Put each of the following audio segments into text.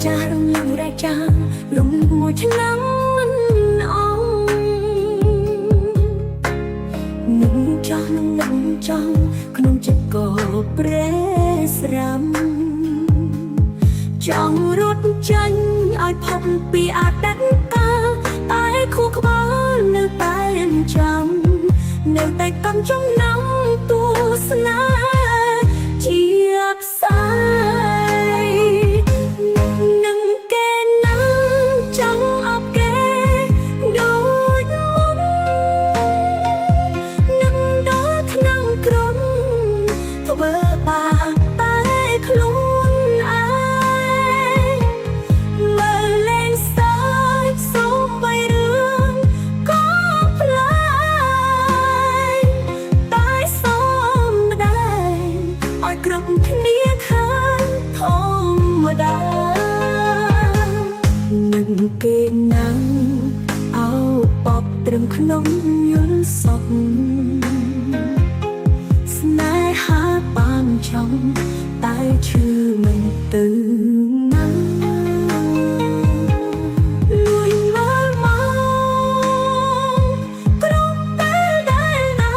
ចារំលងរែកចាលំមួយឆ្នាំមិនអងនឹងចោះនឹងចង់ក្នុងចិត្តក៏ប្រេស្រាំចង់រត់ចាញ់ឲ្យផុតពីអតីតកាលតែខួរក្បាលនៅតែចាំនៅតែកំចំណងទស្សនាជាផ្សាយនឹងគេណាចង់អបគេដូចមុននឹងដល់ក្នុងក្រុមធ្វើបាបតែខ្លួនឯងមើលលេងសើចសូមបីរឿងក៏ផ្លាយតែសូមម្ដែងឲ្យគ្រប់គ្នាខាងធម្មតានឹងគេណាំងអោបបត្រឹមក្នុងយល់សពស្នេហាបានចង់តែឈឺមិនទៅណាលួយមើលមកក្រុមពេលដែលណា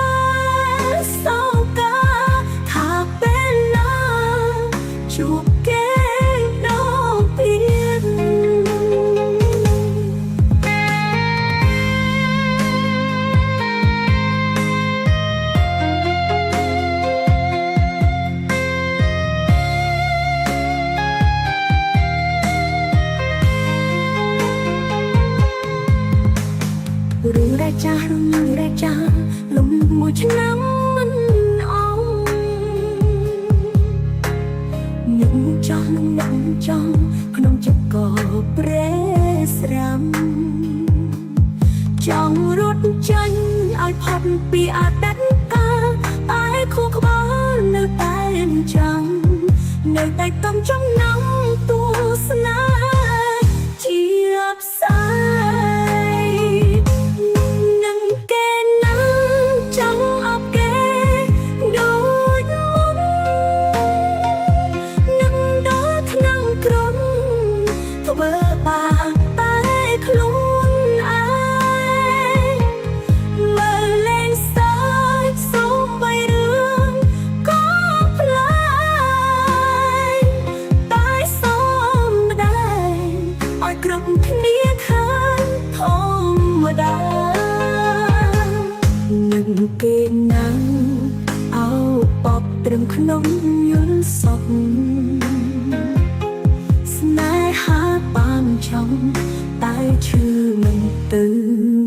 សោកាថាពេលណាជួបគេដល់ពី រឿងរ៉ាវចាស់រឿងរ៉ាវចាស់លំមួយឆ្នាំមិនអងនឹងចង់នឹងចង់ក្នុងចិត្តក៏ប្រេស្រាំចង់រត់ចាញ់ឲ្យផុតពីអតីតកាលតែខួរក្បាលនៅតែចាំនៅតែកំចំណងទស្សនាជាផ្សាយនឹងគេណាចង់អបគេដូចមុននឹងដល់ក្នុងក្រុមធ្វើបាបតែខ្លួនឯងមើលលេងសើចសូមបីរឿងក៏ផ្លាយតែសូមម្ដែងឲ្យគ្រប់គ្នាខាងធម្មតានឹងគេណាំងអោបបត្រឹមក្នុងយល់សពស្នេហាបានចង់តែឈឺមិនទៅ